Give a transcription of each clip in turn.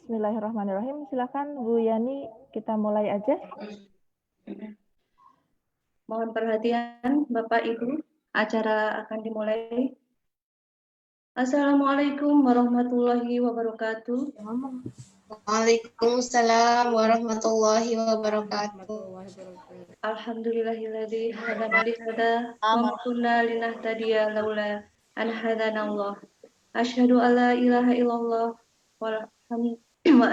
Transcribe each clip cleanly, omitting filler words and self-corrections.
Bismillahirrahmanirrahim. Silakan Bu Yani, kita mulai aja. Mohon perhatian Bapak Ibu, acara akan dimulai. Assalamualaikum warahmatullahi wabarakatuh. Waalaikumsalam warahmatullahi wabarakatuh. Alhamdulillahilladzi hadana li hada wa ma kunna linahtadiya laula an hadanallah. Asyhadu an la ilaha illallah wa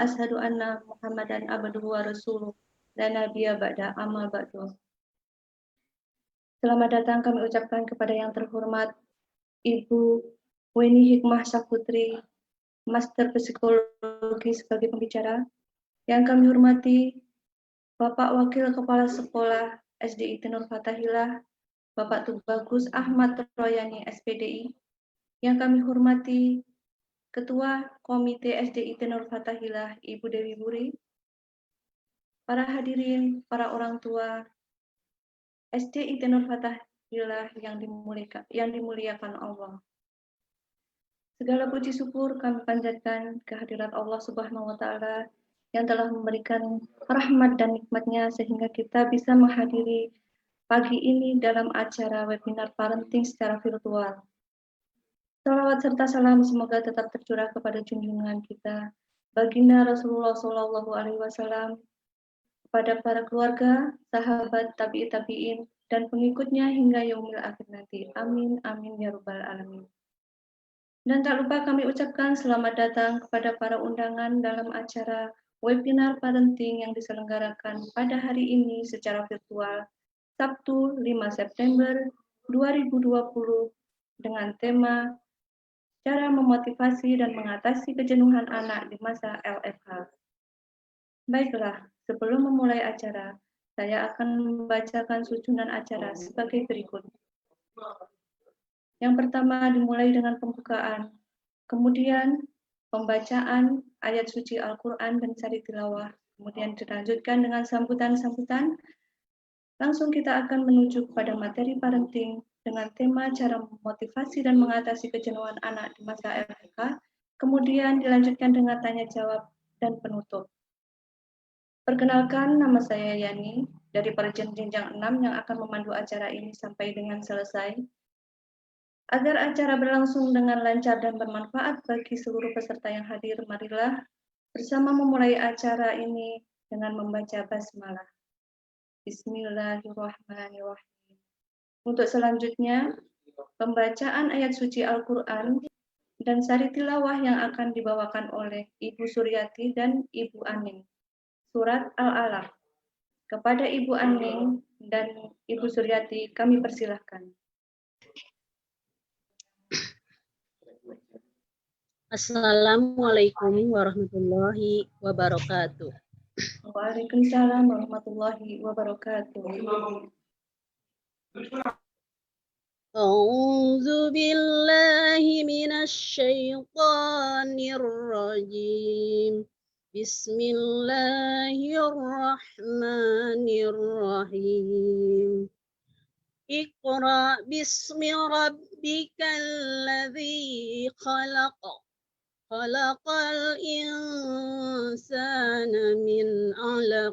asyhadu anna Muhammadan abduhu wa rasuluh. La nabiyya ba'da amma ba'du. Selamat datang kami ucapkan kepada yang terhormat Ibu Weni Hikmah Saputri, Master Psikologi sebagai pembicara. Yang kami hormati Bapak Wakil Kepala Sekolah SDIT Nur Fathahilah, Bapak Tubagus Ahmad Royani SPDI. Yang kami hormati Ketua Komite SDIT Nur Fathahilah, Ibu Dewi Buri. Para hadirin, para orang tua SDIT Nur Fathahilah yang dimuliakan Allah. Segala puji syukur kami panjatkan kehadirat Allah Subhanahu wa Ta'ala yang telah memberikan rahmat dan nikmatnya sehingga kita bisa menghadiri pagi ini dalam acara webinar parenting secara virtual. Salawat serta salam semoga tetap tercurah kepada junjungan kita, baginda Rasulullah SAW, kepada para keluarga, sahabat, tabi'in, dan pengikutnya hingga yaumil akhir nanti. Amin, amin, ya rabbal alamin. Dan tak lupa kami ucapkan selamat datang kepada para undangan dalam acara webinar parenting yang diselenggarakan pada hari ini secara virtual, Sabtu 5 September 2020 dengan tema cara memotivasi dan mengatasi kejenuhan anak di masa LFH. Baiklah, sebelum memulai acara, saya akan membacakan susunan acara sebagai berikut. Yang pertama dimulai dengan pembukaan, kemudian pembacaan ayat suci Al-Quran dan sari tilawah, kemudian dilanjutkan dengan sambutan-sambutan. Langsung kita akan menuju kepada materi parenting dengan tema cara memotivasi dan mengatasi kejenuhan anak di masa LFH, kemudian dilanjutkan dengan tanya jawab dan penutup. Perkenalkan, nama saya Yani dari Perjen Jenjang 6 yang akan memandu acara ini sampai dengan selesai. Agar acara berlangsung dengan lancar dan bermanfaat bagi seluruh peserta yang hadir, marilah bersama memulai acara ini dengan membaca basmalah. Bismillahirrahmanirrahim. Untuk selanjutnya, pembacaan ayat suci Al-Quran dan sari tilawah yang akan dibawakan oleh Ibu Suryati dan Ibu Aning. Surat Al-Alaq. Kepada Ibu Aning dan Ibu Suryati, kami persilahkan. Assalamualaikum warahmatullahi wabarakatuh. Waalaikumsalam warahmatullahi wabarakatuh. A'udzu billahi minasy syaithanir rajim. Bismillahirrahmanirrahim. Iqra bismi rabbikal ladzi khalaq. Khalaqal insana min 'alaq.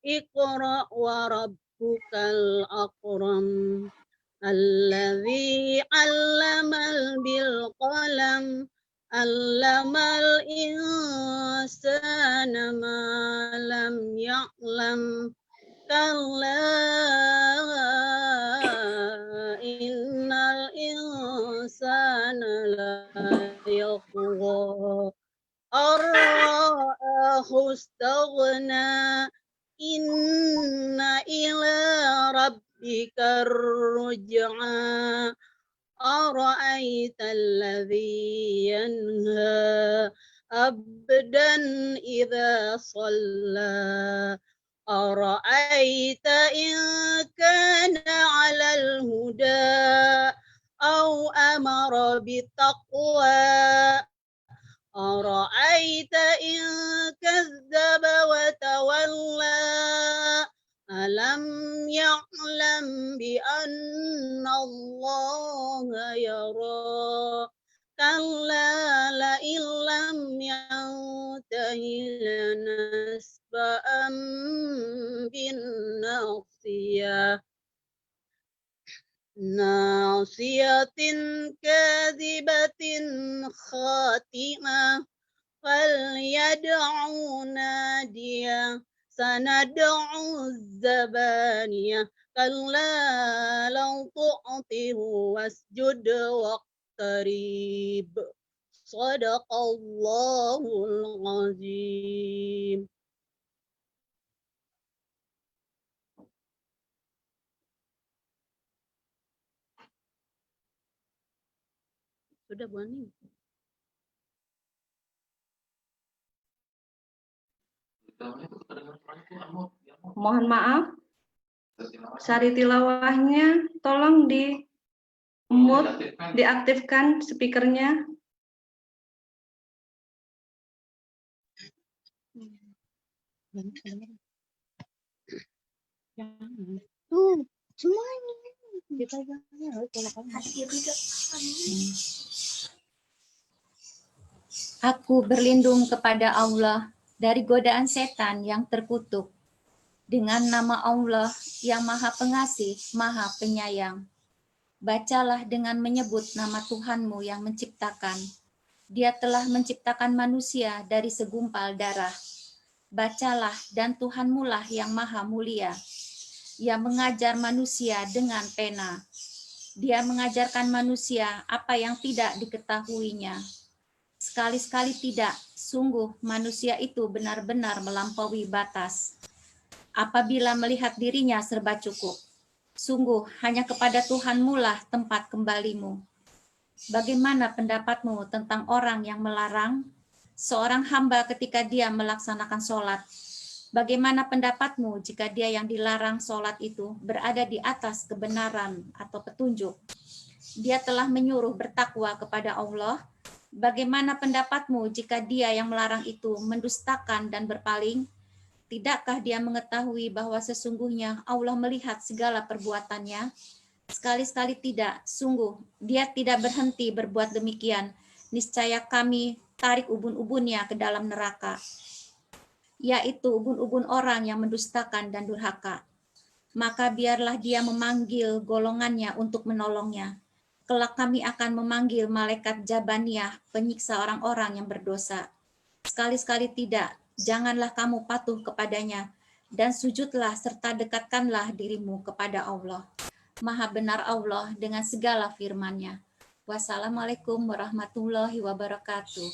Iqra wa rabbukal akram. Alladzi 'allamal bil qalam. 'Allamal insana ma lam ya'lam. Kalla innal insana la yatgha ar-ra'ahu istaghna inna ila rabbika ar-ruj'a ara'aita alladhi yanha abdan idza shalla ara'aita in kana 'alal huda aw amara bittaqwa ara'aita in kazzaba wa tawalla alam ya'lam bi anna Allah yara kalla la illam تهل نسفا بالناصية ناصية كاذبة خاطئة فليدعوا ناديا سندعو الزبانية كلا لو تؤطر واسجد واقترب صدق الله العظيم. Sudah Bu Ani? Mohon maaf, sari tilawahnya tolong di mute, diaktifkan speakernya. Tuh, semuanya kita Aku berlindung kepada Allah dari godaan setan yang terkutuk. Dengan nama Allah yang Maha Pengasih, Maha Penyayang. Bacalah dengan menyebut nama Tuhanmu yang menciptakan. Dia telah menciptakan manusia dari segumpal darah. Bacalah, dan Tuhanmulah yang Maha Mulia. Ia mengajar manusia dengan pena. Dia mengajarkan manusia apa yang tidak diketahuinya. Sekali-sekali tidak, sungguh manusia itu benar-benar melampaui batas. Apabila melihat dirinya serba cukup, sungguh hanya kepada Tuhanmulah tempat kembalimu. Bagaimana pendapatmu tentang orang yang melarang seorang hamba ketika dia melaksanakan sholat? Bagaimana pendapatmu jika dia yang dilarang sholat itu berada di atas kebenaran atau petunjuk? Dia telah menyuruh bertakwa kepada Allah. Bagaimana pendapatmu jika dia yang melarang itu mendustakan dan berpaling? Tidakkah dia mengetahui bahwa sesungguhnya Allah melihat segala perbuatannya? Sekali-sekali tidak, sungguh dia tidak berhenti berbuat demikian. Niscaya kami tarik ubun-ubunnya ke dalam neraka, yaitu ubun-ubun orang yang mendustakan dan durhaka. Maka biarlah dia memanggil golongannya untuk menolongnya. Kelak kami akan memanggil malaikat Jabaniyah, penyiksa orang-orang yang berdosa. Sekali-sekali tidak, janganlah kamu patuh kepadanya, dan sujudlah serta dekatkanlah dirimu kepada Allah. Maha benar Allah dengan segala firman-Nya. Wassalamualaikum warahmatullahi wabarakatuh.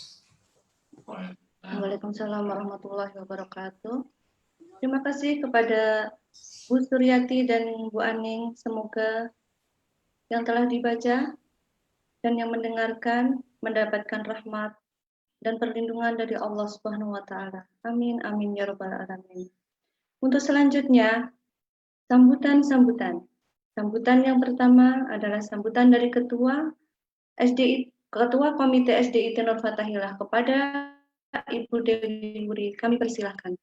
Waalaikumsalam warahmatullahi wabarakatuh. Terima kasih kepada Bu Suryati dan Bu Aning. Semoga yang telah dibaca dan yang mendengarkan mendapatkan rahmat dan perlindungan dari Allah Subhanahu wa taala. Amin amin ya rabbal alamin. Untuk selanjutnya sambutan. Sambutan yang pertama adalah sambutan dari Ketua Komite SDIT Nur Fatahillah kepada Ibu Dewi Wuri. Kami persilahkan.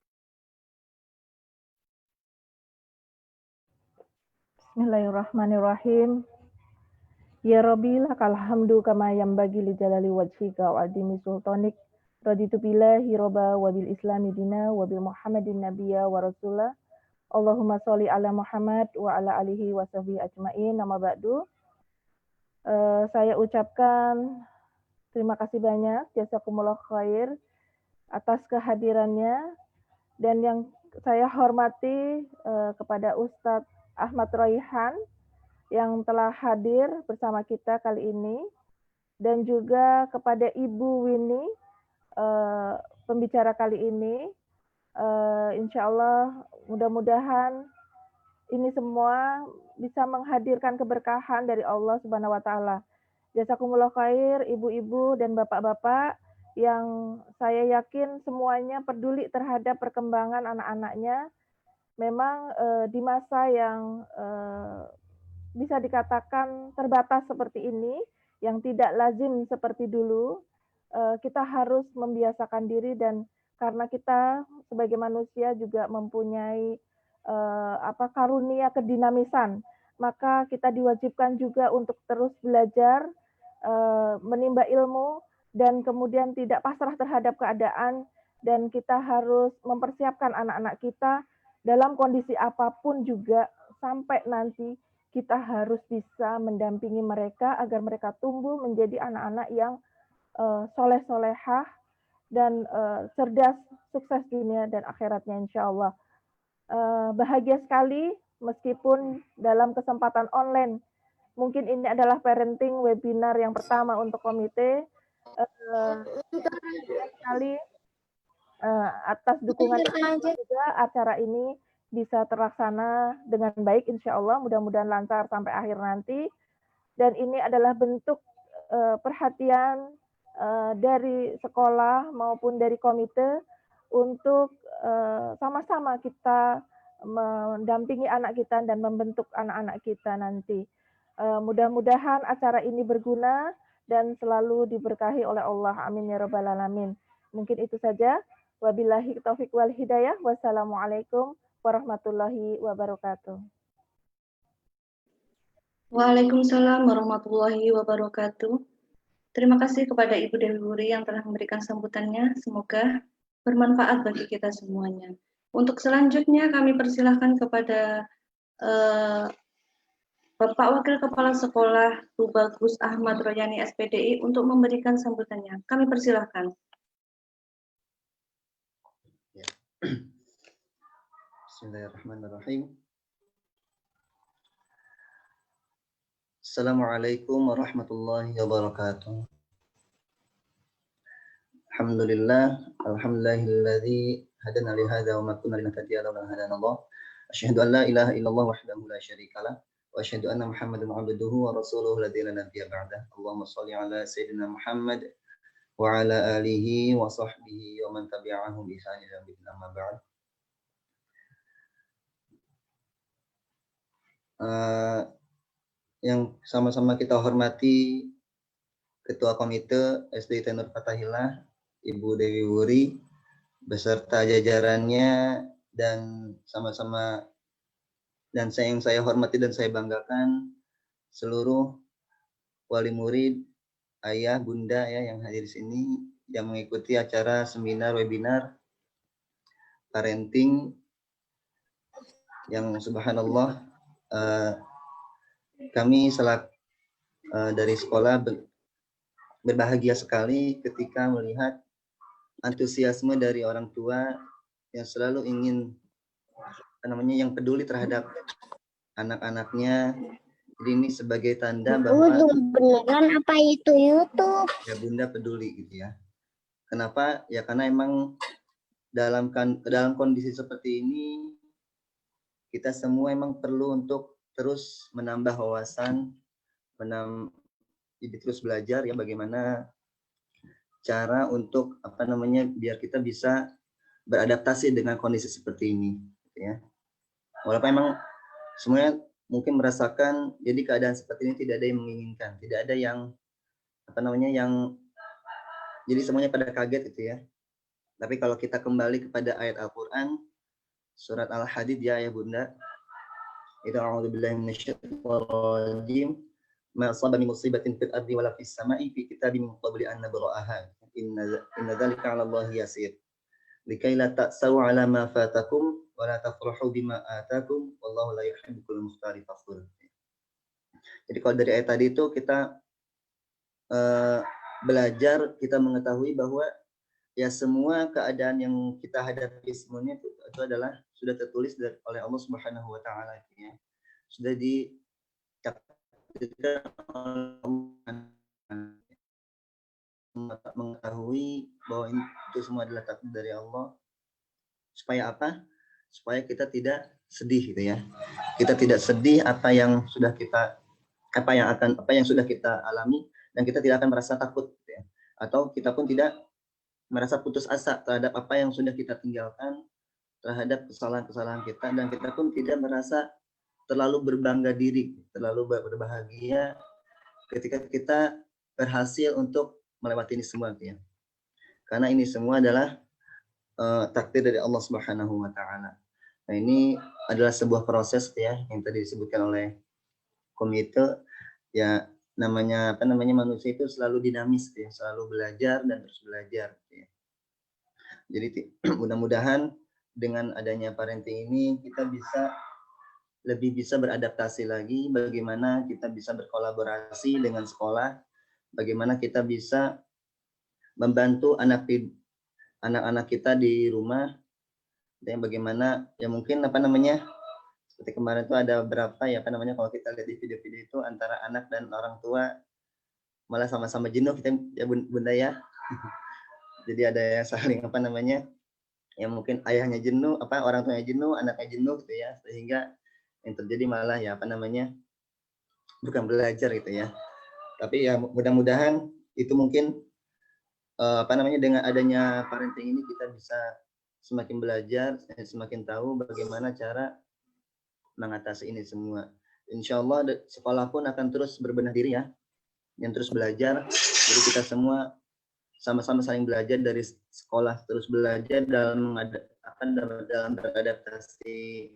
Bismillahirrahmanirrahim. Ya Rabbi, lakal hamdu kama yanbaghi li jalali wajhika wa adimi sultanik. Raditu billahi robba wa bil islami dina wa bil muhammadin nabiyya wa rasulah. Allahumma sholli ala Muhammad wa ala alihi wa sahbihi ajma'in. Nama ba'du. Saya ucapkan terima kasih banyak, jazakumullah khair atas kehadirannya, dan yang saya hormati kepada Ustadz Ahmad Raihan yang telah hadir bersama kita kali ini, dan juga kepada Ibu Winnie pembicara kali ini. Insya Allah mudah-mudahan ini semua bisa menghadirkan keberkahan dari Allah Subhanahu wa taala. Jazakumullah khair ibu-ibu dan bapak-bapak yang saya yakin semuanya peduli terhadap perkembangan anak-anaknya. Memang di masa yang bisa dikatakan terbatas seperti ini, yang tidak lazim seperti dulu, kita harus membiasakan diri, dan karena kita sebagai manusia juga mempunyai karunia kedinamisan, maka kita diwajibkan juga untuk terus belajar, menimba ilmu, dan kemudian tidak pasrah terhadap keadaan, dan kita harus mempersiapkan anak-anak kita dalam kondisi apapun juga sampai nanti kita harus bisa mendampingi mereka agar mereka tumbuh menjadi anak-anak yang soleh-solehah dan cerdas, sukses dunia dan akhiratnya insya Allah. Bahagia sekali meskipun dalam kesempatan online. Mungkin ini adalah parenting webinar yang pertama untuk komite. Bahagia sekali atas dukungan juga acara ini bisa terlaksana dengan baik insya Allah, mudah-mudahan lancar sampai akhir nanti. Dan ini adalah bentuk perhatian dari sekolah maupun dari komite untuk sama-sama kita mendampingi anak kita dan membentuk anak-anak kita nanti. Mudah-mudahan acara ini berguna dan selalu diberkahi oleh Allah. Amin ya rabbal alamin. Mungkin itu saja. Wabillahi taufiq wal hidayah. Wassalamualaikum warahmatullahi wabarakatuh. Waalaikumsalam warahmatullahi wabarakatuh. Terima kasih kepada Ibu Dewi Wuri yang telah memberikan sambutannya. Semoga bermanfaat bagi kita semuanya. Untuk selanjutnya kami persilahkan kepada Bapak Wakil Kepala Sekolah Tubagus Ahmad Royani SPDI untuk memberikan sambutannya. Kami persilahkan. Ya. Bismillahirrahmanirrahim. Assalamualaikum warahmatullahi wabarakatuh. Alhamdulillahilladzi hadana li hadza wa ma kunna linahtadiya laula an hadana Allah. Asyhadu an la ilaha illallah wahdahu la syarikalah wa asyhadu anna Muhammadan abduhu wa rasuluhu alladzi la nabiyya ba'dah. Allahumma shalli ala sayyidina Muhammad wa ala alihi wa sahbihi wa man tabi'ahum bi ihsan ila yaumil amma ba'd. Yang sama-sama kita hormati Ketua Komite SD Nur Fatahillah, Ibu Dewi Wuri, beserta jajarannya, dan sama-sama dan yang saya hormati dan saya banggakan seluruh wali murid, ayah, bunda ya yang hadir di sini yang mengikuti acara seminar webinar parenting yang subhanallah kami dari sekolah berbahagia sekali ketika melihat antusiasme dari orang tua yang selalu ingin yang peduli terhadap anak-anaknya. Jadi ini sebagai tanda bahwa beneran apa itu YouTube? Ya bunda peduli gitu ya. Kenapa? Ya karena emang dalam kondisi seperti ini kita semua emang perlu untuk terus menambah wawasan, jadi terus belajar ya bagaimana cara untuk biar kita bisa beradaptasi dengan kondisi seperti ini gitu ya. Walaupun emang semuanya mungkin merasakan jadi keadaan seperti ini tidak ada yang menginginkan, tidak ada yang yang jadi semuanya pada kaget gitu ya. Tapi kalau kita kembali kepada ayat Al-Qur'an surat Al-Hadid ya bunda, a'udzubillahi minasyaitonir rajim, ma asaba min musibatin fil ardi wala fis sama'i fi kitabim min qabli an nabra'aha inna dzalika 'ala Allahi yasir likai la ta'sau 'ala ma fatakum wa la tafrahu bima atakum wallahu la yuhibbul mukhtalin fakhur. Jadi kalau dari ayat tadi itu kita belajar, kita mengetahui bahwa ya semua keadaan yang kita hadapi semuanya itu adalah sudah tertulis oleh Allah Subhanahu wa taala ya. Sudah dicatatkan mengetahui bahwa itu semua adalah takdir dari Allah. Supaya apa? Supaya kita tidak sedih gitu ya. Kita tidak sedih apa yang sudah kita alami, dan kita tidak akan merasa takut gitu ya. Atau kita pun tidak merasa putus asa terhadap apa yang sudah kita tinggalkan, terhadap kesalahan-kesalahan kita, dan kita pun tidak merasa terlalu berbangga diri, terlalu berbahagia ketika kita berhasil untuk melewati ini semua ya. Karena ini semua adalah takdir dari Allah Subhanahu wa taala. Nah, ini adalah sebuah proses ya yang tadi disebutkan oleh komite ya, namanya manusia itu selalu dinamis ya, selalu belajar dan terus belajar ya. Jadi mudah-mudahan dengan adanya parenting ini kita lebih bisa beradaptasi lagi, bagaimana kita bisa berkolaborasi dengan sekolah, bagaimana kita bisa membantu anak-anak kita di rumah, dan bagaimana ya mungkin seperti kemarin itu ada berapa ya kalau kita lihat di video-video itu antara anak dan orang tua malah sama-sama jenuh kita ya Bunda ya. Jadi ada yang saling ya mungkin ayahnya jenuh, orang tuanya jenuh, anaknya jenuh gitu ya, sehingga yang terjadi malah ya bukan belajar gitu ya. Tapi ya mudah-mudahan itu mungkin dengan adanya parenting ini kita bisa semakin belajar, semakin tahu bagaimana cara mengatasi ini semua. Insya Allah sekolah pun akan terus berbenah diri ya, yang terus belajar. Jadi kita semua sama-sama saling belajar dari sekolah, terus belajar dalam beradaptasi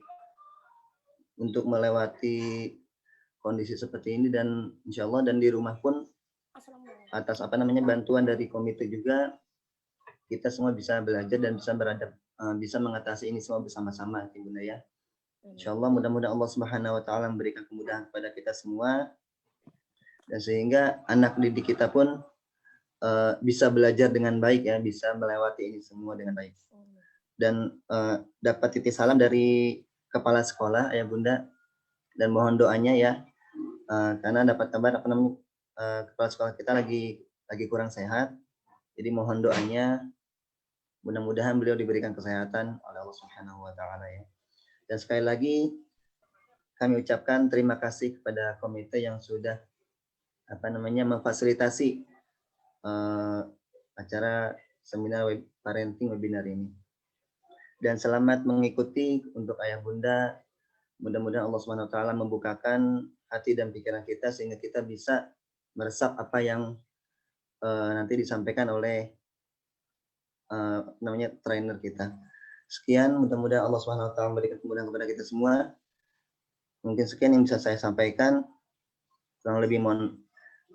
untuk melewati kondisi seperti ini, dan insya Allah dan di rumah pun atas bantuan dari komite juga kita semua bisa belajar dan bisa mengatasi ini semua bersama-sama Bunda ya. Insya Allah mudah-mudahan Allah Subhanahu Wa Taala memberikan kemudahan kepada kita semua, dan sehingga anak didik kita pun bisa belajar dengan baik ya, bisa melewati ini semua dengan baik. Dan dapat titip salam dari kepala sekolah ya Bunda, dan mohon doanya ya, karena dapat kabar kepala sekolah kita lagi kurang sehat, jadi mohon doanya mudah-mudahan beliau diberikan kesehatan oleh Allah Subhanahu Wa Taala ya. Dan sekali lagi kami ucapkan terima kasih kepada komite yang sudah memfasilitasi acara seminar parenting webinar ini. Dan selamat mengikuti untuk ayah bunda. Mudah-mudahan Allah Subhanahu Wa Taala membukakan hati dan pikiran kita sehingga kita bisa meresap apa yang nanti disampaikan oleh trainer kita. Sekian, mudah-mudahan Allah Subhanahu Wa Taala memberikan kemudahan kepada kita semua. Mungkin sekian yang bisa saya sampaikan. Kurang lebih mohon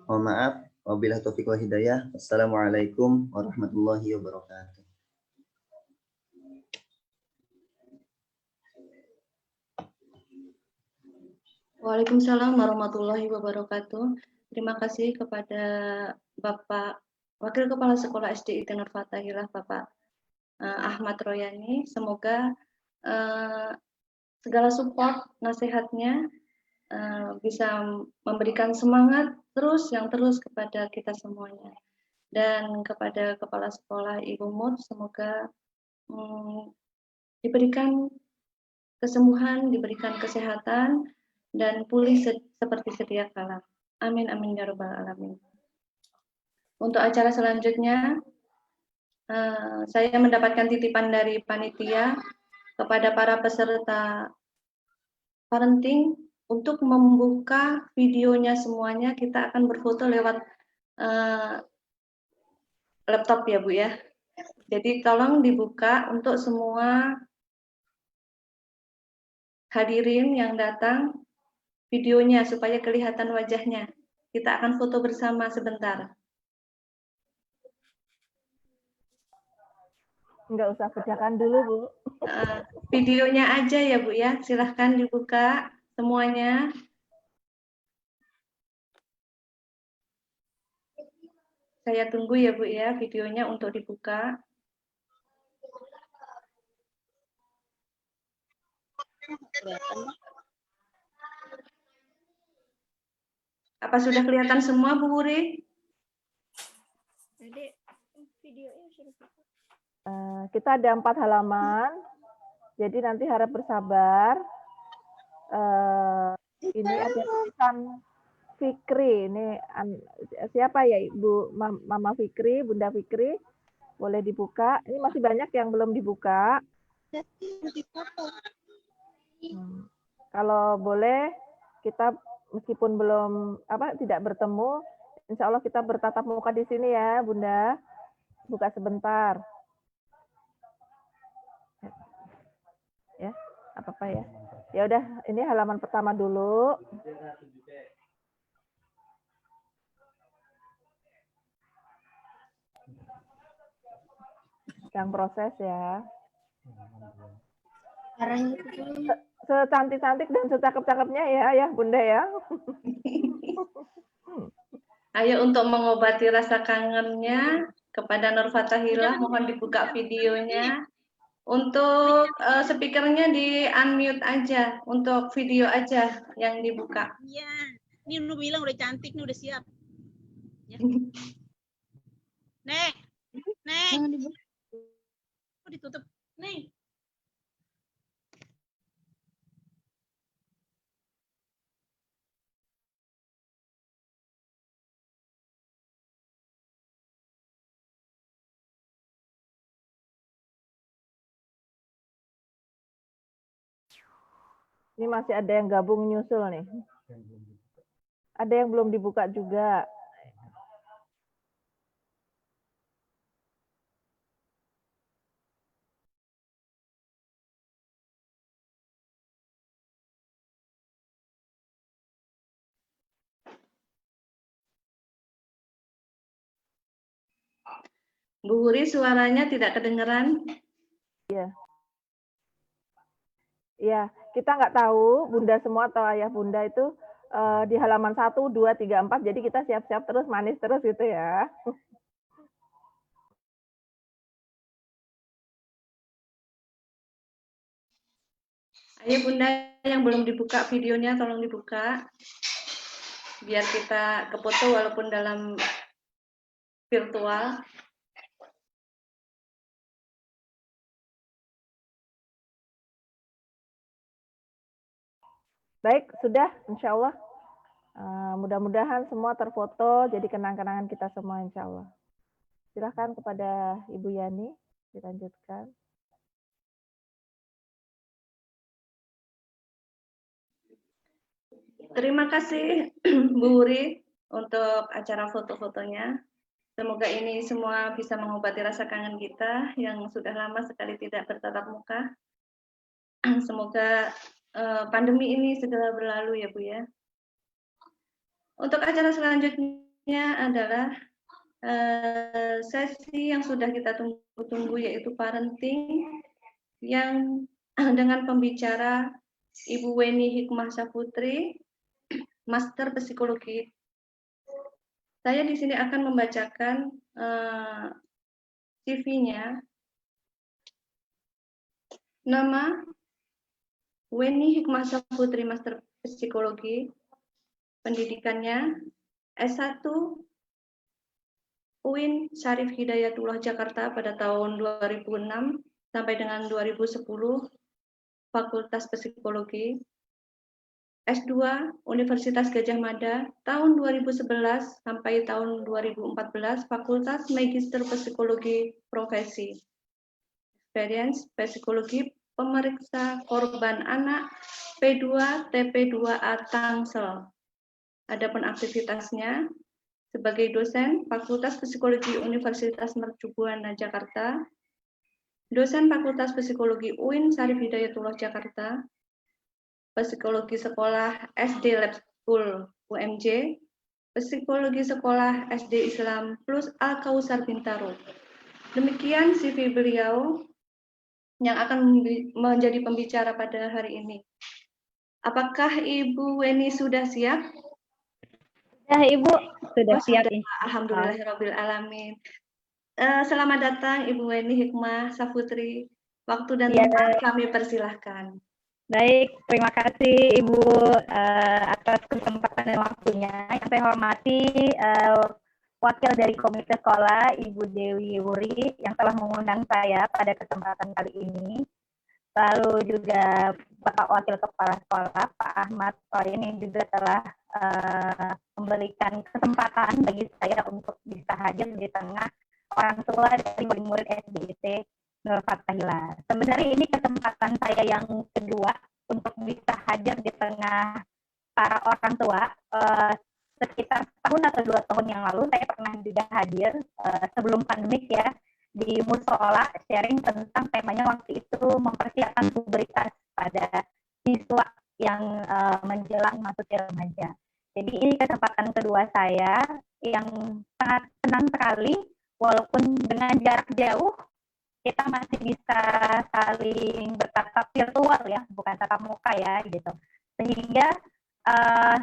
maaf. Wabillahi taufiq wal hidayah. Assalamualaikum warahmatullahi wabarakatuh. Waalaikumsalam warahmatullahi wabarakatuh. Terima kasih kepada Bapak Wakil Kepala Sekolah SD IT Nur Fathahilah, Bapak Ahmad Royani. Semoga segala support nasihatnya bisa memberikan semangat terus kepada kita semuanya. Dan kepada Kepala Sekolah Ibu Mut, semoga diberikan kesembuhan, diberikan kesehatan, dan pulih seperti sedia kala. Amin, amin, ya rabbal alamin. Untuk acara selanjutnya, saya mendapatkan titipan dari panitia kepada para peserta parenting untuk membuka videonya semuanya. Kita akan berfoto lewat laptop ya Bu ya. Jadi tolong dibuka untuk semua hadirin yang datang videonya supaya kelihatan wajahnya. Kita akan foto bersama sebentar. Enggak usah pecahkan dulu, Bu. Videonya aja ya, Bu ya. Silahkan dibuka semuanya. Saya tunggu ya, Bu ya, videonya untuk dibuka. Apa sudah kelihatan semua, Bu Wuri? Kita ada 4 halaman, jadi nanti harap bersabar. Ini ada tulisan Fikri, ini siapa ya Ibu Mama Fikri, Bunda Fikri, boleh dibuka. Ini masih banyak yang belum dibuka. Kalau boleh kita meskipun belum tidak bertemu, insya Allah kita bertatap muka di sini ya Bunda. Buka sebentar. Ya, apa-apa ya. Ya udah, ini halaman pertama dulu. sedang proses ya. Sekarang Secantik-cantik dan secakep-cakepnya ya Bunda ya. Ayo untuk mengobati rasa kangennya kepada Nur Fathahilah, mohon dibuka videonya. Untuk speakernya di unmute aja, untuk video aja yang dibuka. Iya. Ini lu bilang udah cantik nih, udah siap. Ya. Nek. Oh, ditutup. Nih. Ini masih ada yang gabung nyusul nih. Ada yang belum dibuka juga. Bu Huri, suaranya tidak kedengeran. Iya, kita nggak tahu Bunda semua atau ayah Bunda itu di halaman 1, 2, 3, 4, jadi kita siap-siap terus, manis terus gitu ya. Ayo Bunda yang belum dibuka videonya tolong dibuka. Biar kita kefoto walaupun dalam virtual. Baik, sudah insya Allah. Mudah-mudahan semua terfoto jadi kenang-kenangan kita semua insya Allah. Silahkan kepada Ibu Yani dilanjutkan. Terima kasih Bu Huri untuk acara foto-fotonya. Semoga ini semua bisa mengobati rasa kangen kita yang sudah lama sekali tidak bertatap muka. Semoga pandemi ini segera berlalu ya Bu ya. Untuk acara selanjutnya adalah sesi yang sudah kita tunggu-tunggu yaitu parenting yang dengan pembicara Ibu Weni Hikmah Saputri, Master Psikologi. Saya di sini akan membacakan CV-nya. Nama Weni Hikmah Saputri, Master Psikologi. Pendidikannya S1 UIN Syarif Hidayatullah Jakarta pada tahun 2006 sampai dengan 2010, Fakultas Psikologi. S2 Universitas Gadjah Mada tahun 2011 sampai tahun 2014, Fakultas Magister Psikologi Profesi. Experience Psikologi Pemeriksa Korban Anak P2 TP2A Tangsel. Adapun aktivitasnya sebagai dosen Fakultas Psikologi Universitas Mercu Buana Jakarta, dosen Fakultas Psikologi UIN Syarif Hidayatullah Jakarta, Psikologi Sekolah SD Lab School UMJ, Psikologi Sekolah SD Islam Plus Al-Kausar Bintaro. Demikian CV beliau yang akan menjadi pembicara pada hari ini. Apakah Ibu Weni sudah siap? Ya, Ibu sudah siap. Alhamdulillahirabbil alamin. Selamat datang Ibu Weni Hikmah Saputri. Waktu dan tempat kami persilahkan. Baik, terima kasih Ibu atas kesempatan dan waktunya. Yang saya hormati wakil dari Komite Sekolah Ibu Dewi Wuri yang telah mengundang saya pada kesempatan kali ini. Lalu juga Bapak Wakil Kepala Sekolah Pak Ahmad Soin yang juga telah memberikan kesempatan bagi saya untuk bisa hadir di tengah orang tua dari murid-murid SDIT Nur Fathahilah. Sebenarnya ini kesempatan saya yang kedua untuk bisa hadir di tengah para orang tua. Sekitar tahun atau 2 tahun yang lalu saya pernah juga hadir sebelum pandemik ya di musola sharing tentang temanya waktu itu mempersiapkan pubertas pada siswa yang menjelang masuk remaja. Jadi ini kesempatan kedua saya yang sangat senang sekali walaupun dengan jarak jauh kita masih bisa saling bertatap virtual ya, bukan tatap muka ya gitu. Sehingga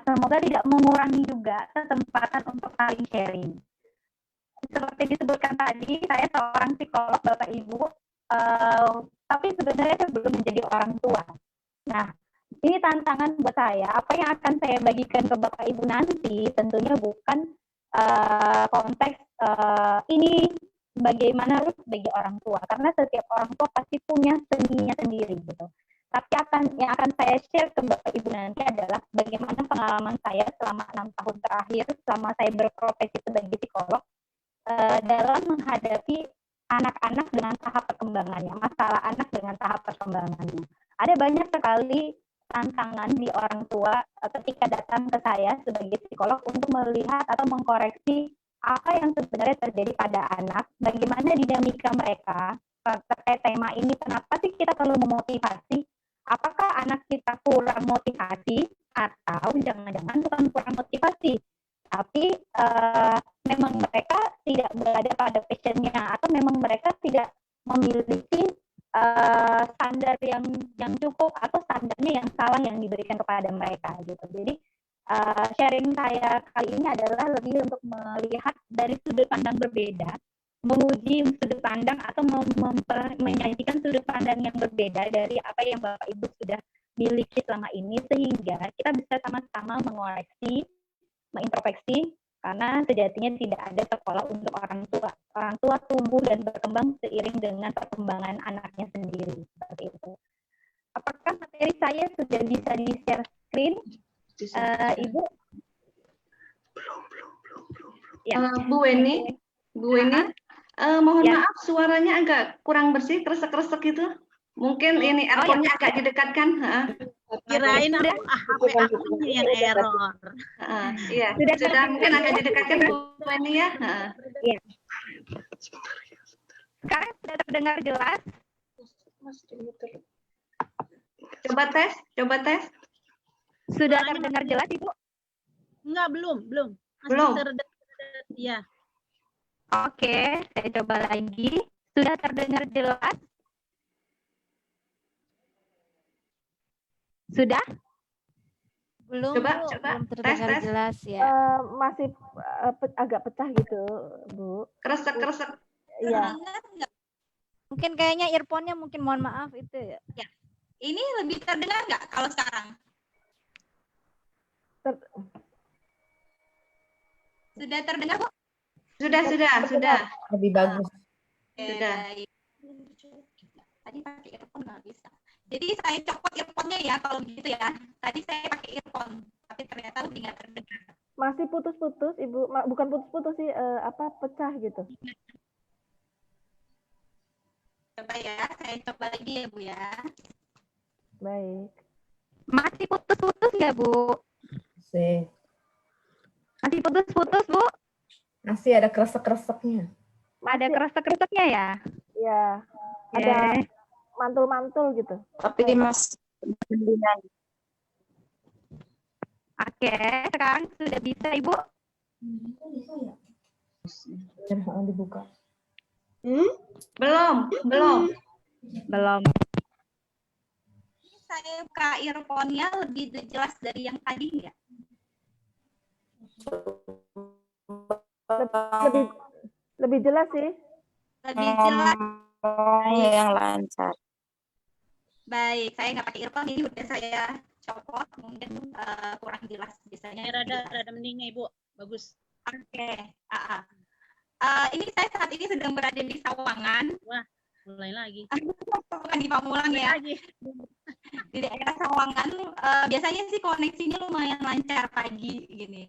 semoga tidak mengurangi juga kesempatan untuk saling sharing. Seperti disebutkan tadi, saya seorang psikolog Bapak Ibu, tapi sebenarnya saya belum menjadi orang tua. Nah, ini tantangan buat saya. Apa yang akan saya bagikan ke Bapak Ibu nanti tentunya bukan konteks ini bagaimana bagi orang tua, karena setiap orang tua pasti punya seninya sendiri gitu. Tapi yang akan saya share ke Bapak Ibu nanti adalah bagaimana pengalaman saya selama 6 tahun terakhir selama saya berprofesi sebagai psikolog dalam menghadapi anak-anak dengan tahap perkembangannya, masalah anak dengan tahap perkembangannya. Ada banyak sekali tantangan di orang tua ketika datang ke saya sebagai psikolog untuk melihat atau mengkoreksi apa yang sebenarnya terjadi pada anak, bagaimana dinamika mereka terkait tema ini, kenapa sih kita perlu memotivasi, apakah anak kita kurang motivasi atau jangan-jangan bukan kurang motivasi, tapi memang mereka tidak berada pada passionnya atau memang mereka tidak memiliki standar yang cukup atau standarnya yang salah yang diberikan kepada mereka gitu. Jadi sharing saya kali ini adalah lebih untuk melihat dari sudut pandang berbeda, menguji sudut pandang atau menyajikan sudut pandang yang berbeda dari apa yang Bapak Ibu sudah miliki selama ini, sehingga kita bisa sama-sama mengoreksi, mengintrospeksi, karena sejatinya tidak ada sekolah untuk orang tua. Orang tua tumbuh dan berkembang seiring dengan perkembangan anaknya sendiri. Seperti itu. Apakah materi saya sudah bisa di-share screen, Ibu? Belum. Ya. Bu Weni, mohon maaf suaranya agak kurang bersih, kresek-kresek gitu. Mungkin ini earphone-nya agak didekatkan. Kirain HP aku yang error. Iya, sudah mungkin agak didekatkan Bu Weni ya. Iya. Sekarang sudah terdengar jelas? Coba tes. Sudah terdengar jelas, Ibu? Enggak, belum. Masih Belum. Ya. Oke, saya coba lagi. Sudah terdengar jelas? Sudah? Belum, Coba, belum terdengar tes. jelas ya. Masih agak pecah gitu, Bu. Kresek-kresek. Iya. Mungkin kayaknya earphone-nya mungkin mohon maaf itu ya. Ini lebih terdengar nggak kalau sekarang? Sudah terdengar, Bu? Sudah. Lebih bagus. Sudah. Tadi pakai earphone nggak bisa. Jadi saya copot earphone-nya ya kalau gitu ya. Tadi saya pakai earphone, tapi ternyata lebih nggak terdengar. Masih putus-putus, Ibu. Bukan putus-putus sih, pecah gitu. Coba ya, saya coba lagi ya, Bu ya. Baik. Masih putus-putus nggak, Bu? Masih putus-putus, Bu? Masih ada kresek-kreseknya. Ada kresek-kreseknya ya? Iya. Ada mantul-mantul gitu. Tapi Mas Oke, sekarang sudah bisa, Ibu? Jangan dibuka. Belum. Belum. Saya buka earphone-nya lebih jelas dari yang tadi ya. Lebih jelas sih. Lebih jelas. yang lancar. Baik, saya nggak pakai earphone, ini udah saya copot, mungkin kurang jelas biasanya. Rada mending, Ibu. Bagus. Oke. Ini saya saat ini sedang berada di Sawangan. Wah, mulai lagi. Bukan di Pamulang ya. Di daerah Sawangan, biasanya sih koneksinya lumayan lancar pagi gini.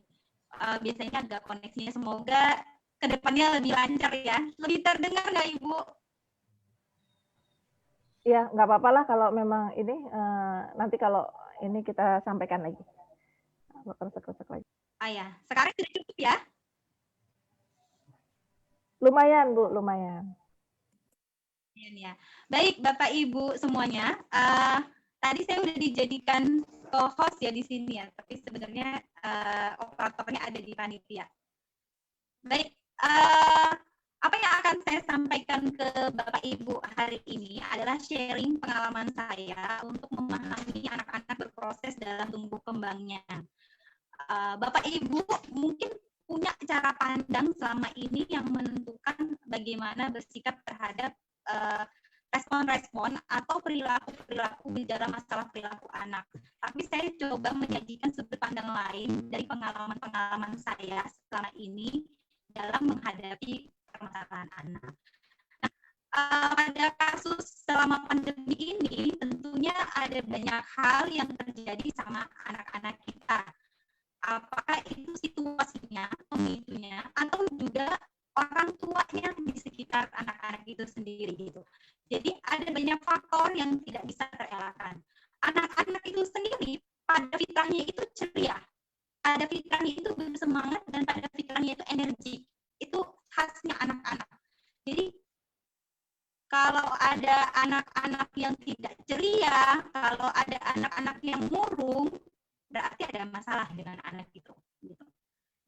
Biasanya agak koneksinya, semoga kedepannya lebih lancar ya. Lebih terdengar nggak, Ibu? Ya, nggak apa-apa lah kalau memang ini nanti kalau ini kita sampaikan lagi. Kresek-kresek lagi. Ya, sekarang sudah cukup ya? Lumayan, Bu, lumayan. Ya. Baik, Bapak Ibu semuanya. Tadi saya udah dijadikan co-host ya di sini ya, tapi sebenarnya operatornya ada di panitia. Baik, Apa yang akan saya sampaikan ke Bapak Ibu hari ini adalah sharing pengalaman saya untuk memahami anak-anak berproses dalam tumbuh kembangnya. Bapak Ibu mungkin punya cara pandang selama ini yang menentukan bagaimana bersikap terhadap respon-respon atau perilaku bicara masalah perilaku anak. Tapi saya coba menyajikan sudut pandang lain dari pengalaman-pengalaman saya selama ini dalam menghadapi permasalahan anak. Pada kasus selama pandemi ini tentunya ada banyak hal yang terjadi sama anak-anak kita. Apakah itu situasinya, pemicunya, atau juga orang tuanya di sekitar anak-anak itu sendiri gitu. Jadi ada banyak faktor yang tidak bisa terelakkan. Anak-anak itu sendiri pada fitrahnya itu ceria, pada fitrahnya itu bersemangat, dan pada fitrahnya itu energi. Itu khasnya anak-anak. Jadi kalau ada anak-anak yang tidak ceria, kalau ada anak-anak yang murung, berarti ada masalah dengan anak itu.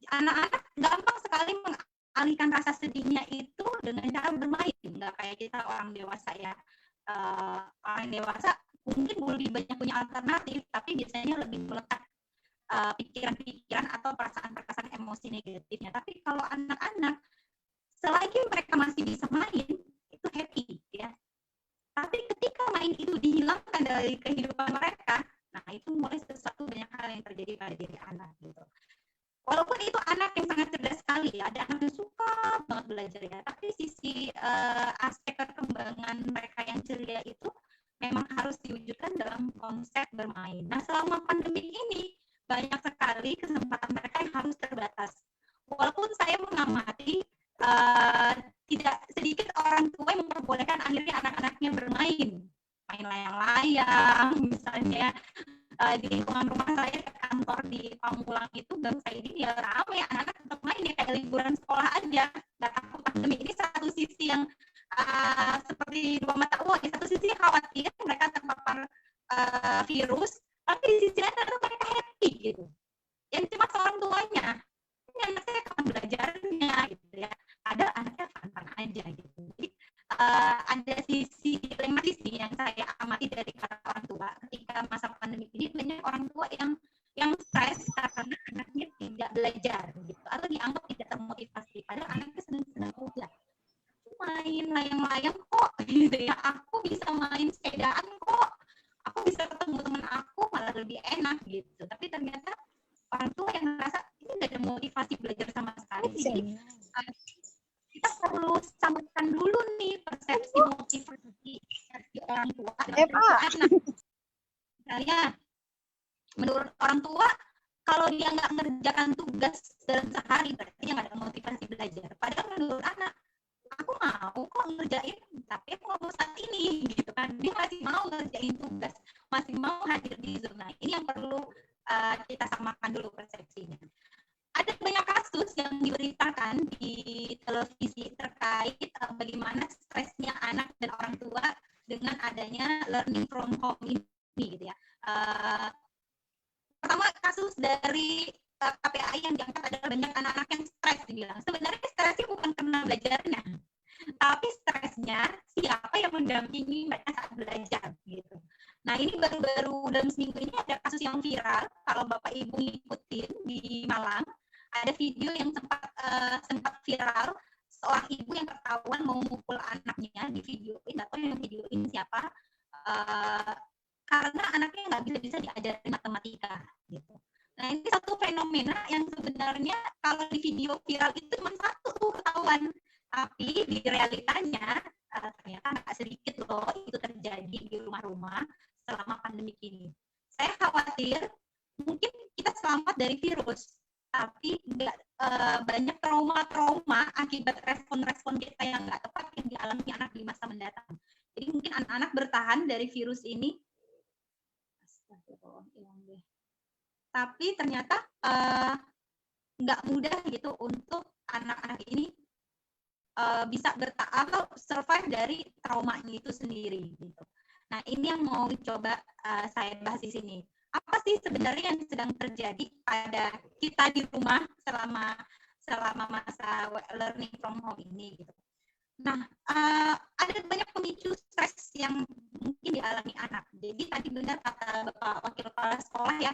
Anak-anak gampang sekali mengalihkan rasa sedihnya itu dengan cara bermain, nggak kayak kita orang dewasa ya. Orang dewasa mungkin lebih banyak punya alternatif, tapi biasanya lebih melekat pikiran-pikiran atau perasaan-perasaan emosi negatifnya. Tapi kalau anak-anak, selagi mereka masih bisa main, itu happy ya. Tapi ketika main itu dihilangkan dari kehidupan mereka, nah itu mulai sesuatu banyak hal yang terjadi pada diri anak gitu. Walaupun itu anak yang sangat cerdas sekali ya, ada anak yang suka banget belajar ya, tapi sisi aspek perkembangan mereka yang ceria itu memang harus diwujudkan dalam konsep bermain. Nah selama pandemi ini banyak sekali kesempatan mereka yang harus terbatas. Walaupun saya mengamati tidak sedikit orang tua yang memperbolehkan akhirnya anak-anaknya bermain, main layang-layang misalnya. Di lingkungan rumah saya ke kantor di Pamulang itu gang saya ini ya ramai anak-anak tetap main ya kayak liburan sekolah aja. Dan aku pandemi ini satu sisi yang seperti dua mata uang, satu sisi khawatir mereka terpapar virus, tapi di sisi lain ada mereka happy gitu. Yang cuma seorang tuanya, ini anak saya kapan belajarnya gitu ya. Ada anaknya fun-fun aja gitu. Jadi ada sisi dilematis yang saya amati dari para orang tua ketika masa pandemi ini. Banyak orang tua yang stres karena anaknya tidak belajar gitu, atau dianggap tidak termotivasi, padahal anaknya senang-senang aja main layang-layang kok gitu ya, aku bisa main sepedaan kok, aku bisa ketemu teman aku malah lebih enak gitu. Tapi ternyata orang tua yang merasa ini nggak ada motivasi belajar sama sekali. Jadi kita perlu samakan dulu nih persepsi motivasi dari orang tua dan anak. Misalnya menurut orang tua, kalau dia nggak mengerjakan tugas dalam sehari berarti dia nggak ada motivasi belajar. Padahal menurut anak, aku mau kok ngerjain, tapi aku nggak mau saat ini gitu kan. Dia masih mau ngerjain tugas, masih mau hadir di Zoom. Nah ini yang perlu kita samakan dulu persepsinya. Ada banyak kasus yang diberitakan di televisi terkait bagaimana stresnya anak dan orang tua dengan adanya learning from home ini gitu ya. Pertama kasus dari KPAI yang diangkat adalah banyak anak-anak yang stres dibilang. Sebenarnya stresnya bukan karena belajarnya, tapi stresnya siapa yang mendampingi mereka saat belajar gitu. Nah ini baru-baru dalam seminggu ini ada kasus yang viral. Kalau Bapak Ibu ngikutin di Malang, ada video yang sempat viral, seorang ibu yang ketahuan mau memukul anaknya di videoin, atau yang videoin siapa, karena anaknya nggak bisa diajarin matematika gitu. Nah ini satu fenomena yang sebenarnya kalau di video viral itu cuma satu tuh ketahuan, tapi di realitanya ternyata nggak sedikit loh itu terjadi di rumah-rumah selama pandemi ini. Saya khawatir mungkin kita selamat dari virus, tapi nggak banyak trauma-trauma akibat respon-respon kita yang nggak tepat yang dialami anak di masa mendatang. Jadi mungkin anak-anak bertahan dari virus ini, tapi ternyata nggak mudah gitu untuk anak-anak ini bisa bertahan atau survive dari traumanya itu sendiri gitu. Nah ini yang mau coba saya bahas di sini. Apa sih sebenarnya yang sedang terjadi pada kita di rumah selama masa learning from home ini gitu. Nah, ada banyak pemicu stres yang mungkin dialami anak. Jadi tadi benar kata Bapak Wakil Kepala Sekolah ya,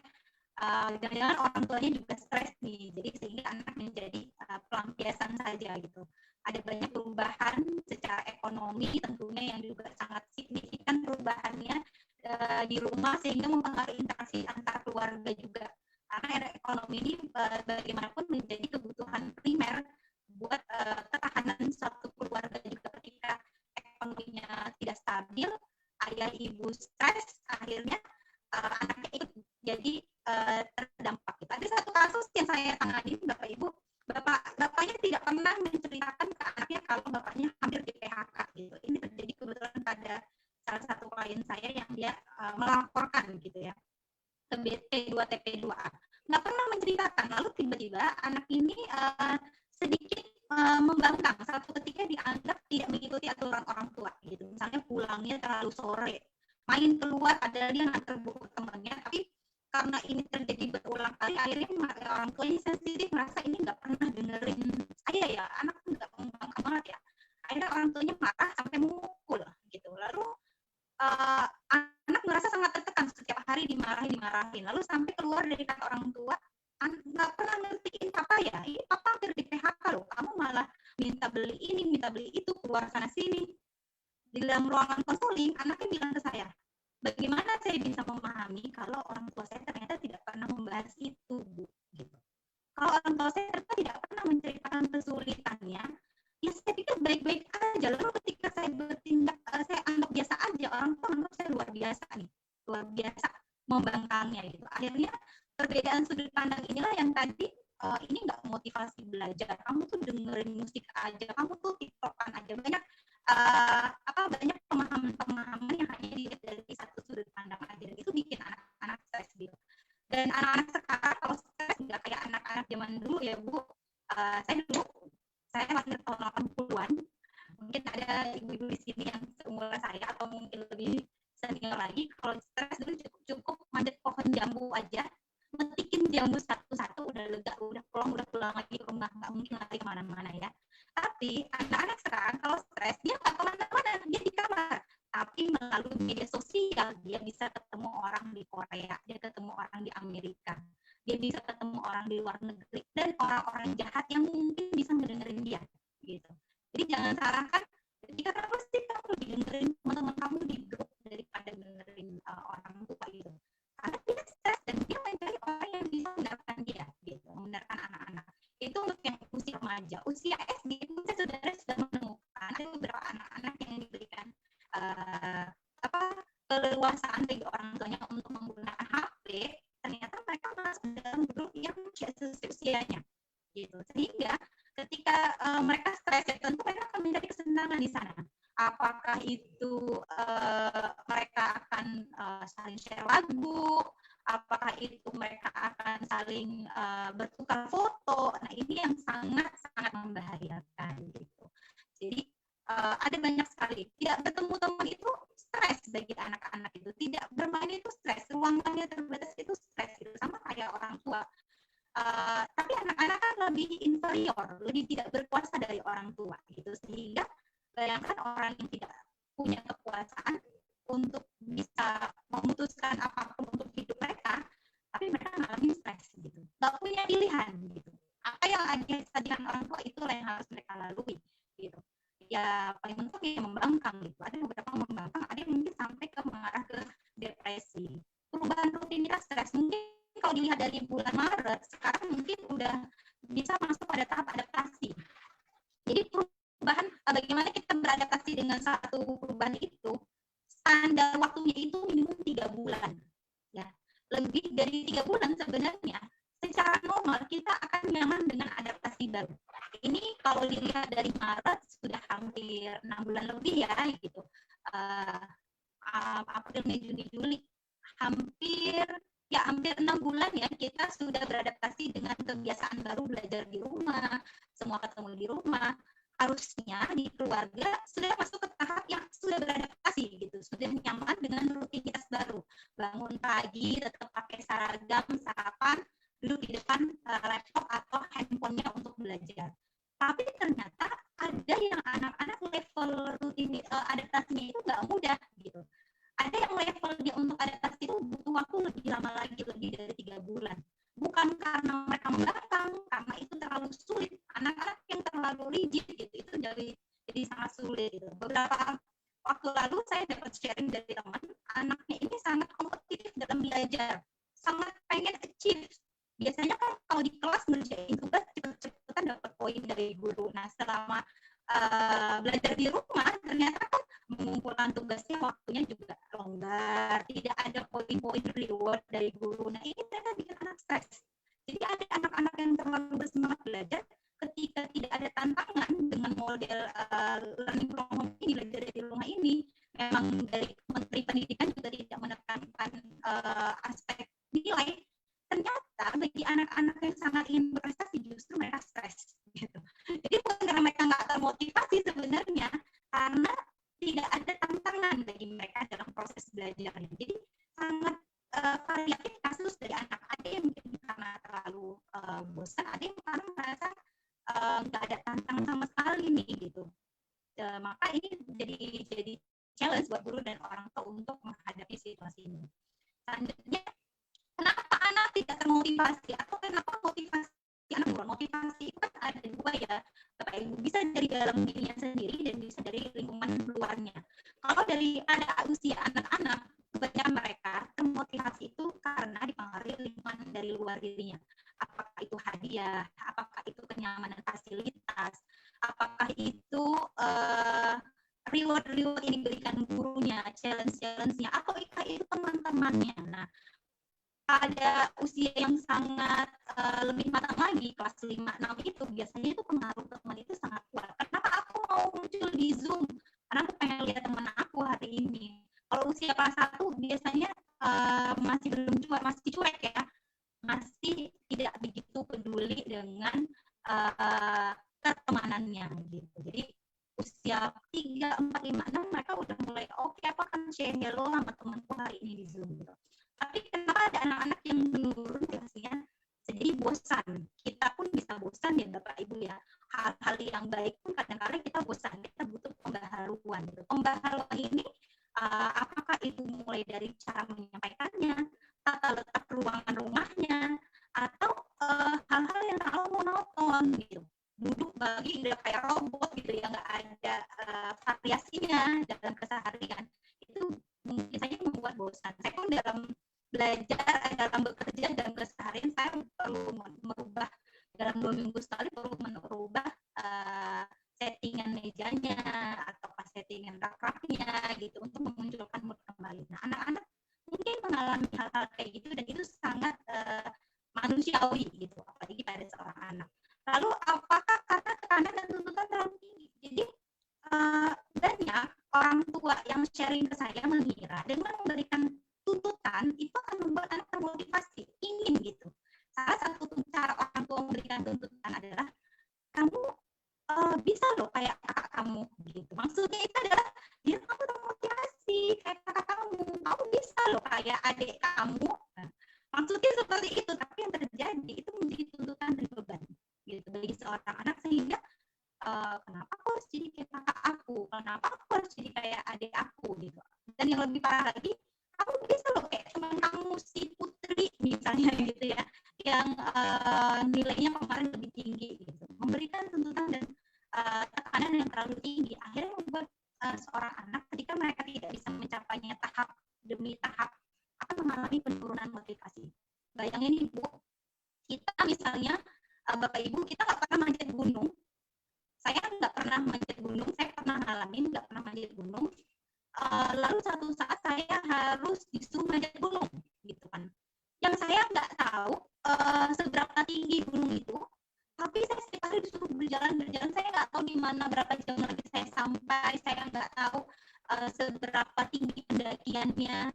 jangan-jangan orang tuanya juga stres nih, jadi sehingga anak menjadi pelampiasan saja gitu. Ada banyak perubahan secara ekonomi tentunya yang juga sangat signifikan perubahannya di rumah sehingga mempengaruhi interaksi antar keluarga juga. Karena era ekonomi ini bagaimanapun menjadi kebutuhan primer buat ketahanan suatu keluarga juga. Ketika ekonominya tidak stabil, ayah ibu stres, akhirnya anaknya ikut jadi terdampak. Ada satu kasus yang saya tangani, Bapak Ibu, bapaknya tidak pernah menceritakan ke anaknya kalau bapaknya hampir di PHK gitu. Ini terjadi kebetulan pada salah satu klien saya yang dia melaporkan gitu ya ke BP2 TP2A. Nggak pernah menceritakan, lalu tiba-tiba anak ini sedikit membangkang. Satu ketika dianggap tidak mengikuti aturan orang tua gitu. Misalnya pulangnya terlalu sore, main keluar, padahal dia nganter buku temannya, tapi karena ini terjadi berulang kali, akhirnya orang tua ini sensitif, merasa ini nggak pernah dengerin saya ya, anak nggak membangkang banget ya. Akhirnya orang tuanya marah sampai memukul gitu. Lalu anak merasa sangat tertekan, setiap hari dimarahin, lalu sampai keluar dari kata orang tua, nggak pernah ngertiin papa ya, ini papa hampir di PHK loh, kamu malah minta beli ini, minta beli itu, keluar sana sini. Di dalam ruangan konseling, anaknya bilang ke saya, bagaimana saya bisa memahami kalau orang tua saya ternyata tidak pernah membahas itu, Bu? Gitu. Kalau orang tua saya ternyata tidak pernah menceritakan kesulitannya, ya saya pikir baik-baik aja. Lalu ketika saya bertindak, saya anggap biasa aja, orang tua anggap saya luar biasa nih, luar biasa membangkangnya gitu. Akhirnya perbedaan sudut pandang inilah yang tadi ini nggak motivasi belajar, kamu tuh dengerin musik aja, kamu tuh tiktokan aja, banyak banyak pemahaman yang hanya dilihat dari satu sudut pandang aja, dan itu bikin anak-anak stres gitu. Dan anak-anak sekarang kalau stres nggak kayak anak-anak zaman dulu ya Bu. Saya lahir tahun 80-an, mungkin ada ibu-ibu di sini yang seumuran saya atau mungkin lebih senior lagi. Kalau stres dulu cukup manjat pohon jambu aja, metikin jambu satu-satu udah lega, udah pulang lagi ke rumah, nggak mungkin lari kemana-mana ya. Tapi anak-anak sekarang kalau stres dia nggak kemana-mana, dia di kamar. Tapi melalui media sosial dia bisa ketemu orang di Korea, dia ketemu orang di Amerika, dia bisa ketemu orang di luar negeri dan orang-orang jahat yang mungkin bisa ngedengerin dia gitu. Jadi jangan salahkan ketika kamu sih kamu lebih dengerin teman-teman kamu di grup daripada dengerin orang tua gitu. Karena dia stres dan dia mencari orang yang bisa mendengarkan dia gitu, mendengarkan anak-anak. Itu untuk yang usia remaja. Usia SD itu saudara sudah menemukan ada beberapa anak-anak yang diberikan keleluasaan bagi orang tuanya untuk menggunakan HP, ternyata mereka masuk dalam grup yang seusianya gitu. Sehingga ketika mereka stres, ya tentu mereka akan mencari kesenangan di sana. Apakah itu mereka akan saling share lagu, apakah itu mereka akan saling bertukar foto. Nah, ini yang sangat-sangat membahayakan gitu. Jadi ada banyak sekali. Tidak bertemu teman itu stres bagi anak-anak itu. Tidak bermain itu stres. Ruangannya terbatas itu stres. Gitu. Sama kayak orang tua. Tapi anak-anak kan lebih inferior, lebih tidak berkuasa dari orang tua. Gitu. Sehingga bayangkan orang yang tidak punya kekuasaan untuk bisa memutuskan apapun untuk hidup mereka, tapi mereka mengalami stres. Gitu. Gak punya pilihan. Gitu. Apa yang ada disediakan orang tua itulah yang harus mereka lalui. Gitu. Ya paling mentok ya membangkang gitu. Ada beberapa membangkang, ada yang mungkin sampai ke mengarah ke depresi. Perubahan rutinitas stres mungkin kalau dilihat dari bulan Maret sekarang mungkin udah bisa masuk pada tahap adaptasi. Jadi perubahan bagaimana kita beradaptasi dengan satu perubahan itu, standar waktunya itu minimum 3 bulan. Ya, lebih dari 3 bulan sebenarnya secara normal kita akan nyaman dengan adaptasi baru. Ini kalau dilihat dari Maret sudah hampir 6 bulan lebih ya gitu. April, Mei, Juni, Juli hampir 6 bulan ya kita sudah beradaptasi dengan kebiasaan baru, belajar di rumah, semua ketemu di rumah. Harusnya di keluarga sudah masuk ke tahap yang sudah beradaptasi gitu, sudah nyaman dengan rutinitas baru. Bangun pagi tetap pakai seragam, sarapan, duduk di depan laptop atau handphonenya untuk belajar. Tapi ternyata ada yang anak-anak level rutin adaptasinya itu nggak mudah gitu. Ada yang level dia untuk adaptasi itu butuh waktu lebih lama lagi, lebih dari 3 bulan. Bukan karena mereka membangkang, karena itu terlalu sulit. Anak-anak yang terlalu rigid gitu, itu jadi sangat sulit gitu. Beberapa waktu lalu saya dapat sharing dari teman, anaknya ini sangat kompetitif dalam belajar, sangat pengen achieve. Biasanya kan kalau di kelas ngerjain tugas cepet-cepetan dapat poin dari guru. Nah selama belajar di rumah ternyata kan mengumpulkan tugasnya waktunya juga longgar, tidak ada poin-poin reward dari guru. Nah ini ternyata bikin anak stres. Jadi ada anak-anak yang terlalu bersemangat belajar ketika tidak ada tantangan dengan model learning from home ini, belajar di rumah ini. Memang dari Menteri Pendidikan juga tidak menekankan aspek nilai. Ternyata bagi anak-anak yang sangat ingin berprestasi justru mereka stres gitu. Jadi bukan karena mereka nggak termotivasi sebenarnya, karena tidak ada tantangan bagi mereka dalam proses belajarnya. Jadi sangat variatif kasus dari anak. Ada yang mungkin karena terlalu bosan, ada yang karena merasa nggak ada tantangan sama sekali nih gitu. Maka ini jadi challenge buat guru dan orang tua untuk menghadapi situasi ini. Selanjutnya, kenapa anak tidak termotivasi atau kenapa motivasi anak kurang? Motivasi itu kan ada dua ya, Bapak Ibu, bisa dari dalam dirinya sendiri dan bisa dari lingkungan luarnya. Kalau dari pada usia anak-anak, kebanyakan mereka termotivasi itu karena dipengaruhi lingkungan dari luar dirinya. Apakah itu hadiah, apakah itu kenyamanan fasilitas, apakah itu reward yang diberikan gurunya, challenge-nya, apakah itu teman-temannya. Nah, pada usia yang sangat lebih matang lagi, kelas 5-6 itu biasanya itu pengaruh teman itu sangat kuat. Kenapa aku mau muncul di Zoom? Karena aku pengen lihat teman aku hari ini. Kalau usia kelas 1 biasanya masih belum cuek, masih cuek ya, masih tidak begitu peduli dengan pertemanannya gitu. Jadi usia 3, 4, 5, 6 mereka udah mulai oke, apa kan share hello sama temanku hari ini di Zoom gitu. Tapi kenapa ada anak-anak yang menurun kelasnya jadi bosan? Kita pun bisa bosan ya Bapak Ibu ya. Hal-hal yang baik pun kadang-kadang kita bosan, kita butuh pembaharuan gitu. Pembaharuan ini apakah itu mulai dari cara menyampaikannya, tata letak ruangan rumahnya, atau hal-hal yang terlalu monoton gitu. Duduk bagi udah kayak robot gitu ya, nggak ada variasinya dalam keseharian. Itu mungkin saja membuat bosan. Saya pun dalam belajar, dalam bekerja, dalam keseharian saya perlu merubah dalam 2 minggu sekali, perlu merubah settingan mejanya atau settingan rak-raknya gitu untuk memunculkan mood kembali. Nah, anak-anak mungkin mengalami hal-hal kayak gitu dan itu sangat manusiawi gitu, apalagi pada seorang anak. Lalu apakah karena tekanan dan tuntutan terlalu tinggi? Jadi banyak orang tua yang sharing ke saya mengira dengan memberikan tuntutan itu akan membuat anak termotivasi, ingin gitu. Salah satu cara orang tua memberikan tuntutan adalah kamu bisa loh kayak kakak kamu gitu. Maksudnya itu adalah biar kamu termotivasi kayak kakak kamu bisa loh kayak adik kamu. Nah, maksudnya seperti itu, tapi yang terjadi itu menjadi tuntutan dan beban gitu bagi seorang anak, sehingga kenapa aku harus jadi kayak kakak aku, kenapa aku harus jadi kayak adik aku gitu. Dan yang lebih parah lagi, kamu bisa loh kayak teman kamu si Putri misalnya gitu ya, yang nilainya kemarin lebih tinggi gitu. Memberikan tuntutan dan tekanan yang terlalu tinggi akhirnya membuat seorang anak ketika mereka tidak bisa mencapainya tahap demi tahap akan mengalami penurunan motivasi. Bayangin Ibu, kita misalnya Bapak Ibu, kita nggak pernah manjat gunung. Saya nggak pernah manjat gunung, saya pernah ngalamin nggak pernah manjat gunung. Lalu satu saat saya harus disuruh manjat gunung, gitu kan. Yang saya nggak tahu seberapa tinggi gunung itu, tapi saya setiap hari disuruh berjalan, saya nggak tahu di mana berapa jam lagi saya sampai, saya nggak tahu seberapa tinggi pendakiannya.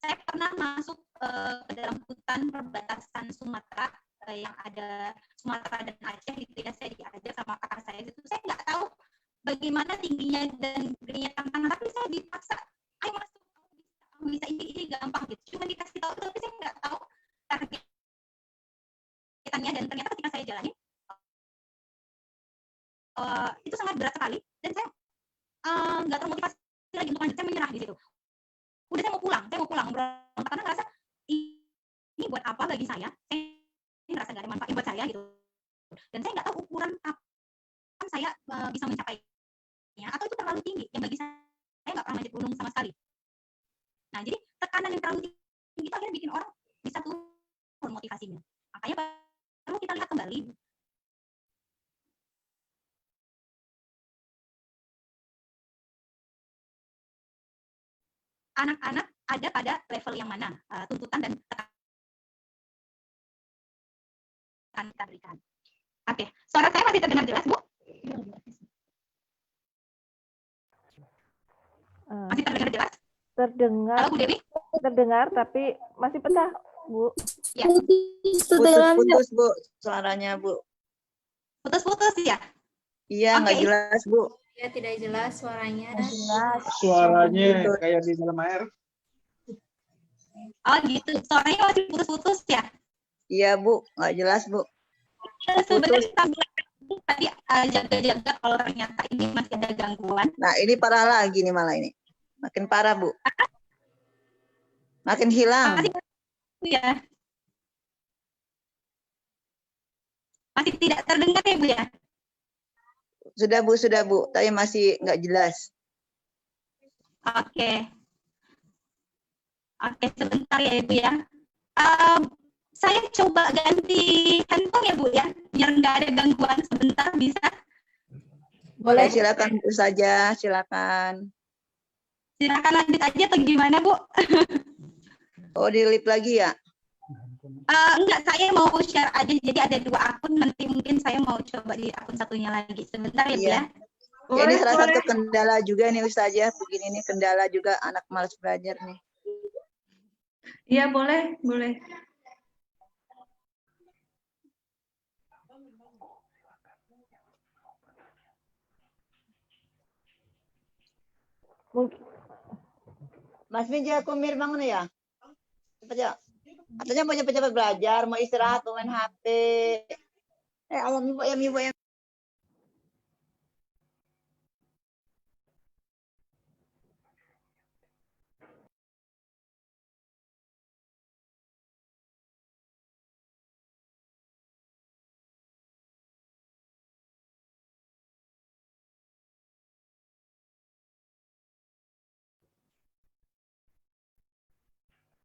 Saya pernah masuk ke dalam hutan perbatasan Sumatera yang ada Sumatera dan Aceh gitu ya, saya diajak sama kakak saya itu, saya nggak tahu bagaimana tingginya dan gedenya tantangan, tapi saya dipaksa, ayo masuk, kamu bisa, ini gampang gitu, cuma dikasih tahu, tapi saya nggak tahu targetnya, dan ternyata ketika saya jalani itu sangat berat sekali dan saya nggak termotivasi lagi untuk lanjut. Saya menyerah di situ. Udah saya mau pulang karena ngerasa ini buat apa bagi saya? Ini ngerasa nggak ada manfaatnya buat saya gitu. Dan saya nggak tahu ukuran kapan saya bisa mencapainya, atau itu terlalu tinggi yang bagi saya nggak pernah manjat gunung sama sekali. Nah, jadi tekanan yang terlalu tinggi itu akhirnya bikin orang bisa turun motivasinya. Makanya perlu kita lihat kembali anak-anak ada pada level yang mana tuntutan dan tekanan kita berikan. Oke, suara saya masih terdengar jelas, Bu? Masih terdengar jelas? Terdengar. Halo, Bu Dewi? Terdengar, tapi masih pecah, Bu. Ya. Putus-putus, Bu, suaranya, Bu. Putus-putus ya? Iya, nggak jelas, Bu. Ya, tidak jelas suaranya. Suaranya kayak di dalam air. Oh gitu, suaranya masih putus-putus ya? Iya, Bu, nggak jelas, Bu. Sebenarnya tadi jaga-jaga kalau ternyata ini masih ada gangguan. Nah, ini parah lagi nih malah ini. Makin parah, Bu. Makin hilang. Ya. Masih tidak terdengar ya, Bu ya? Sudah, Bu. Tapi masih nggak jelas. Oke. Oke, sebentar ya, Ibu ya. Saya coba ganti handphone ya, Bu ya. Biar nggak ada gangguan sebentar, bisa? Boleh, silakan Bu saja, silakan. Silakan lanjut aja atau gimana, Bu? Oh, di-lip lagi ya? Enggak, saya mau share aja. Jadi ada 2 akun, nanti mungkin saya mau coba di akun satunya lagi. Sebentar ya, Bu ya. Ya, ini salah satu kendala juga nih Ustazah. Begini nih kendala juga anak malas belajar nih. Iya, boleh. Mas Minja, aku mir bangun ya? Cepat ya. Katanya mau cepat-cepat belajar, mau istirahat, mau main HP. Alam ibu ya.